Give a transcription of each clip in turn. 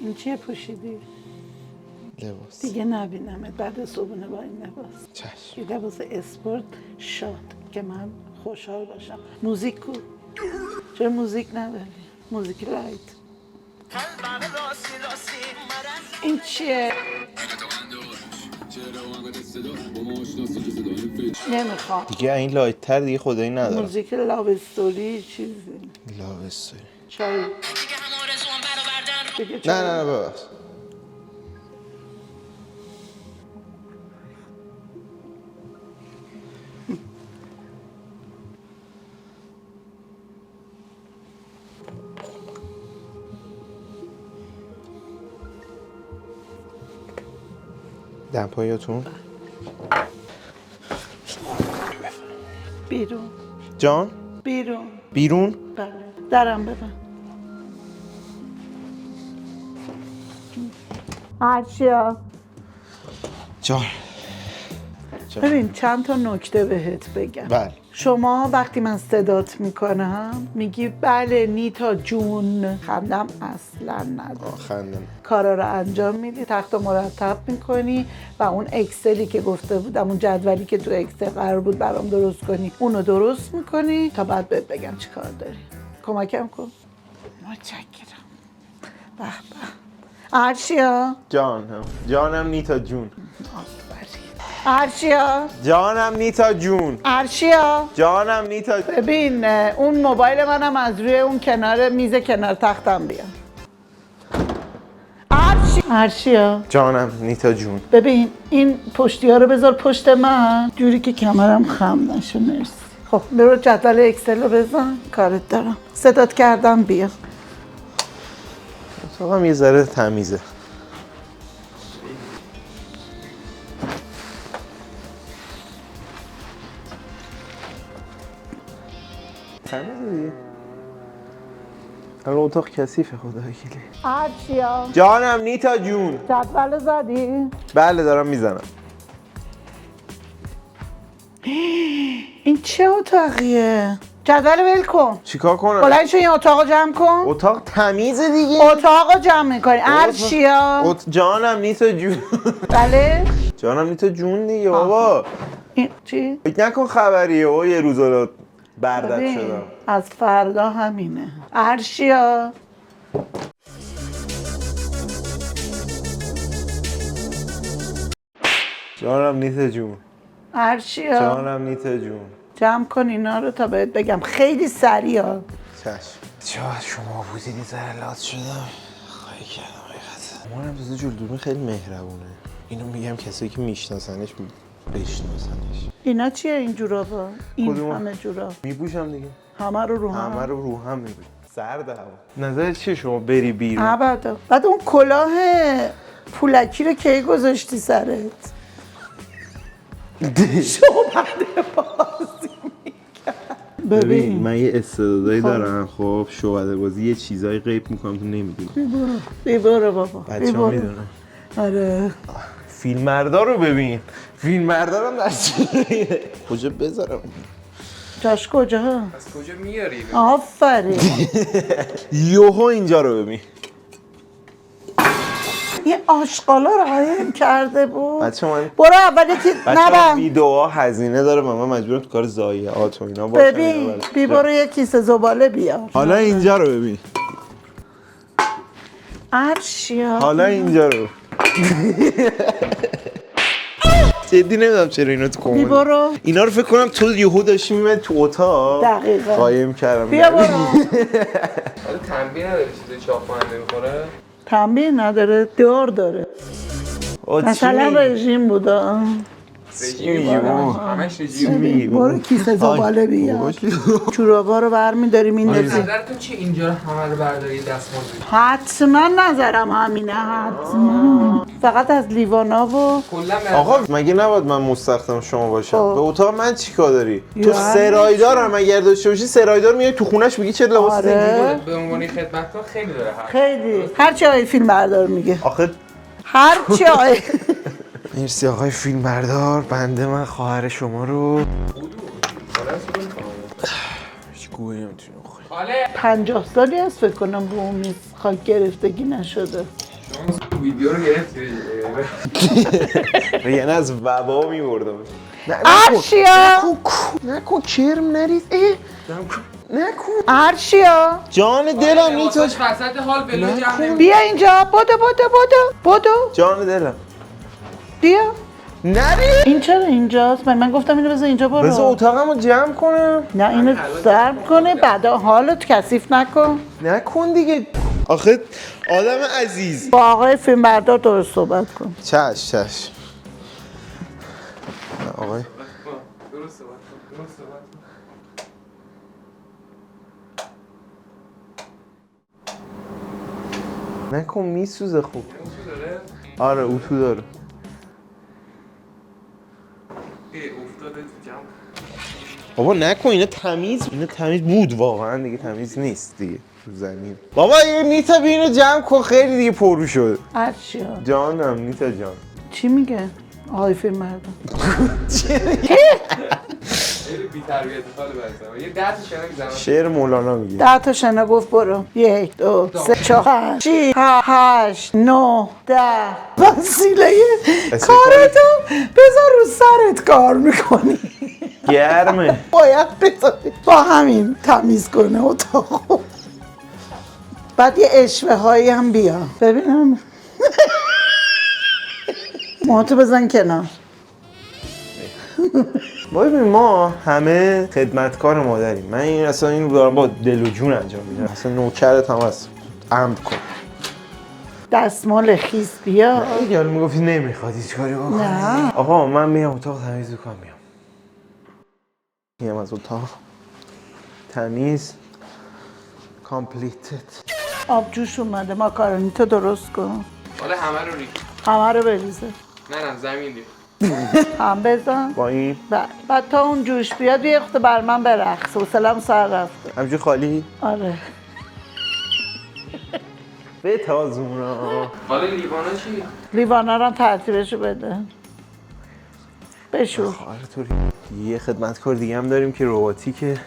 این چیه پوشیدی؟ لباس دیگه نبینمت بعد از صبحونه با این لباس. چشم. یه لباس اسپورت شاد که من خوشحال باشم. موزیک کو؟ چرا موزیک نداری؟ موزیک لایت. این چیه؟ نمیخوام. دیگه این لایت تر دیگه خدایی ندارم. موزیک لاو استوری چیزی. لاو استوری. چای. نه ببخش. دمپاییاتون بیرون. جان؟ بیرون. بیرون؟ بله. درم ببن. عرشیا. جان. ببین چند تا نکته بهت بگم. بله. شما وقتی من صدات میکنم میگی بله نیتا جون. خندم اصلا نداره. خندم. کارا رو انجام میدی، تخت رو مرتب میکنی و اون اکسلی که گفته بودم، اون جدولی که تو اکسل قرار بود برام درست کنی اونو درست میکنی تا بعد بهت بگم چی کار داری. کمکم کن. متشکرم. به به. عرشیا. جانم نیتا جون. عرشیا. جانم نیتا جون. عرشیا. جانم نیتا. ببین اون موبایل منم از روی اون کنار میز کنار تختم بیا. عرشیا. جانم نیتا جون. ببین این پشتی ها رو بذار پشت من جوری که کمرم خم نشه. مرسی. خب برو جدول اکسل رو بزن، کارت دارم. صدات کردم بیا. اتاقم یه ذره تمیزه. تمیزه دیگه. الان اتاق کثیفه خدا وکیلی. عرشیا. جانم نیتا جون. جدول رو زدی؟ بله دارم میزنم. این چه اتاقیه؟ جدول ول کن. چیکار کنم؟ بلند شو این اتاق رو جمع کن. اتاق تمیزه دیگه. اتاق رو جمع میکنی. عرشیا. جانم نیتا جون. بله؟ جانم نیتا جون دیگه بابا. این چی؟ فکر نکن خبریه و یه روزا بردت ببین، شدم. از فردا همینه. عرشیا. جانم نیتا جون. عرشیا. جانم نیتا جون. جمع کن اینا رو تا بهت بگم. خیلی سریع ها. چشم. شاید شما بودید یه ذره لات شدم. خواهی کردم حقیقت. مامانم دوست جلدومی خیلی مهربونه. اینو میگم کسایی که میشناسنش بشناسنش. اینا چیه این جورابا؟ این کدوم؟ همه جوراب. میپوشم دیگه. همه رو هم. همه رو هم میپوشم. سرد هوا. نظر چیه شما بری بیرون؟ ابدا. بعد اون کلاه پولکی رو کی گذاشتی سرت؟ شما بعد بازی میکرد. ببین من یه استعدادایی دارم. خب شعبده بازی یه چیزایی غیب میکنم تو نمیدونی. بیبارو بابا. بچه‌ها میدونن. آره. فیلمبردار رو ببین. فیلمبردارم در چیه؟ کجا بذارم؟ جاش کجا؟ از کجا میاری؟ آفرین. یوهو اینجا رو ببین. این آشغالا رو قایم کرده بود. بچه من برو اول یکی نرم. ویدئوها هزینه داره من مجبورم تو کار ضایعات و اینا باشم. ببین بی برو یه کیسه زباله بیار. حالا اینجا رو ببین. عرشیا. حالا اینجا رو. جدی نمیدونم چرا اینو تو بی برو. اینا رو فکر کنم تو یهو داشتی میمد تو اتاق. دقیقاً. قایم کردم. بیا برو. حالا تنبیه نداری چیزی چاپ کننده میخوره؟ تنبیه نداره، دار داره. مثلا رژیم بودا. همش رژیم. برو کیسه زباله بیار. جورابا رو برمی‌داری میندازی. نظرتون چیه اینجا همه رو برداری دستمال بگیری؟ حتما نظرم همینه. حتما. فقط از لیوانا و کلا آقا مگه نباید من مستخدم شما باشم؟ به اتاق من چیکار داری؟ تو یعنی سرایدارم اگر داشته باشی سرایدار میای تو خونش میگی چه لباس آره. به عنوان خدمتکار خیلی داره حق. خیلی هر چی آقای فیلم بردار میگه. آخه هر چی آقای مرسی آقای فیلم بردار. بنده من خواهر شما رو گویی نمیتونی بخوری. خاله 50 سالی هست فکر کنم رو اون میز خاک گرفتگی نشده. شما ویدیو رو گرفتی. یعنی از وبا میبردم. ارشیا نکن کرم نریز. نکن ارشیا جان دلم نیتا وسط حال بلو جمع نمی بیا اینجا بدو جان دلم بیا. نری این چرا اینجاست؟ من گفتم اینو بذار اینجا برو. بذار اتاقمو جمع کنم. نه اینو ضرب کنه بعدا حالت کثیف نکن. نکن دیگه آخه آدم عزیز. با آقای فیلمبردار درست صحبت کن. چش نه آقای درست صحبت کن. نکن میسوزه خوب. اتو داره؟ آره اتو داره. افتاده تو جمع. بابا نکن اینا تمیز بود واقعا دیگه تمیز نیست دیگه تو زمین. بابا یه نیتا بیا اینو جمع کن خیلی دیگه پررو شد. ارشیا جانم نیتا جان. چی میگه؟ آقای فیلمبردار خیلی بی‌تربیت خاله برسم. یه 10 تا شنک زمان. شعر مولانا میگه. 10 تا شنا گفت برو 1 2 3 4 6 8 9 10 وسیله کارتو بذار رو سرت کار میکنی. گرمه. باید بذاری با همین تمیز کنه اتاقو. بعد یه اشوه هایی هم بیا ببینم. موهاتو بزن کنار. ببین ما همه خدمتکار مادریم. من این اصلا اینو دارم با دل و جون انجام میدم. اصلا نوکرت هم هست. عمد کن. دستمال خیس بیا. دیگه حالا میگفتی نمیخواد هیچ کاری بکنی. نه. آقا من میام اتاق تمیز کنم میام از اتاق تمیز کامپلیتد. آب جوش اومده ماکارونی تو درست کن. حالا همه رو ریخت. همه رو بریزه. نه زمین ریخت. هم بزن. با این بعد تا اون جوش بیاد یه وقت بر من برقص. حوصله‌ام سر رفته. همینجوری خالی آره. به تازونا. حالا لیوانا چی؟ لیوانا رو هم ترتیبشو بده. بشور. آره تو یه خدمتکار دیگه هم داریم که رباتیکه.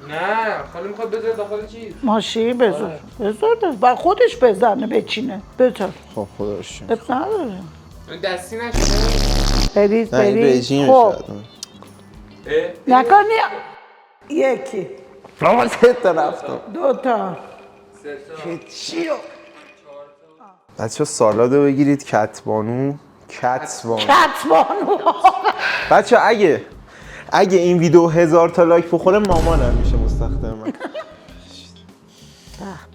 نه خاله میخواد بذاره داخل چیز. ماشی بذار. بذار و خودش بزنه بچینه. بذار. خب خدا رو شکر. اب نداره. دستی نشده. بریز نه این بریز. رژیم خب شاید. نکنی. یکی بابا سه تا رفتم. 2 تا 3 تا. چیو بچه سالادو بگیرید کتبانو. کتبانو بچه اگه این ویدیو 1000 تا لایک بخوره مامانم میشه مستخدم من. به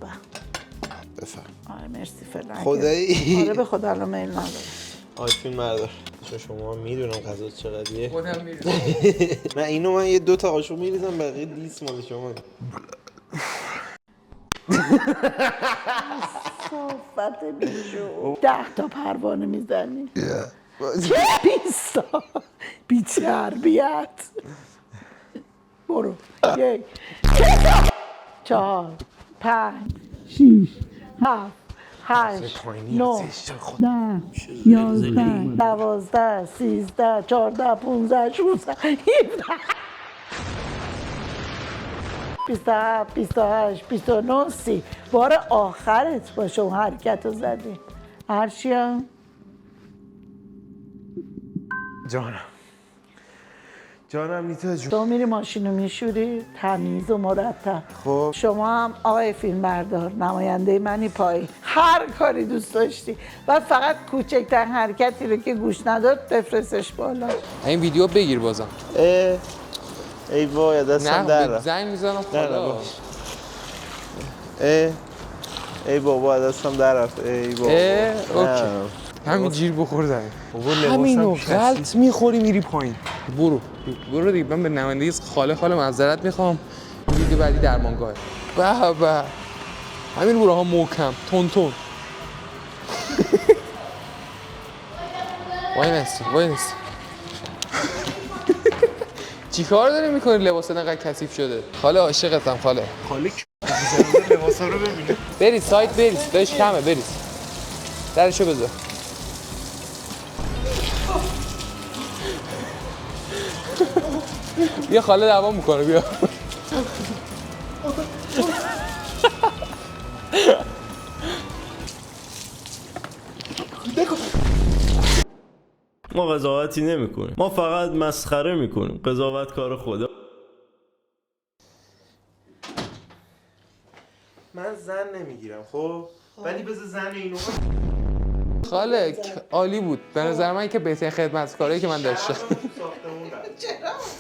به. بفرم آره مرسی فعلا. خدایی. آره به خدا الان میل نداره. آیفون بردار. چون شما میدونم غذا چقدریه. خودم میریزم. نه اینو من یه 2 تا قاشق میریزم بقیه دیس مال شما. صافت بیشو 10 تا پروانه میزنی. 20 تا بی‌تربیت. برو 1 4 5 6 7 8 9 10 11 12 13 14 15 16 17 27 28 29 30 بار آخرت باشه اون حرکت رو زدی. ارشیا جانم نیتا جون. تو میری ماشین رو میشوری تمیز و مرتب. خب شما هم آقای فیلمبردار نماینده منی پایی هر کاری دوست داشتی و فقط کوچکترین حرکتی رو که گوش نداد بفرستش بالا. این ویدیو بگیر بازم. ای وای دستم در نه رفت. زنگ میزنم نه خدا. باش. ای بابا دستم در رفت. ای بابا. اوکی. همین جیر بخور زنگ. همینو غلط میخوری میری پایین. برو دیگه. من به نمایندگی خاله معذرت میخوام. این ویدیو بعدی درمانگاهه. به همین برو ها محکم تون وای نستی چی کار داری میکنی؟ لباس انقدر کثیف شده. خاله عاشقتم خاله. لباسا رو ببینه. بریز سایت بریز بهش کمه بریز. درشو بذار. بیا خاله دوام میکنه بیا. ما قضاوتی نمیکنیم، ما فقط مسخره میکنیم. قضاوت کار خدا. من زن نمیگیرم خب، ولی بذار زن اینو خاله عالی بود به نظر من که بهترین خدمتکاری که من داشتم.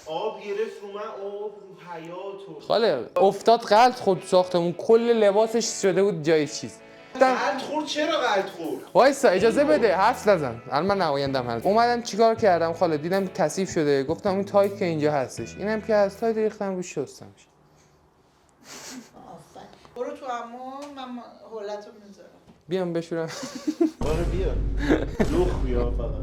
آب گرفت رو من، آب رو حیات و خاله افتاد قلط خود ساختمون، کل لباسش شده بود جای چیز. قلط خورد. چرا قلط خورد؟ وایسا اجازه بده حرف نزن، الان من نمایندم هست. اومدم چیکار کردم خاله، دیدم کثیف شده، گفتم این تایت که اینجا هستش، اینم که از تایت ریختم روش شستمش. برو تو عمو، من حولتو میذارم. بیام بشورم. آره بیا. لخ بیا فقط.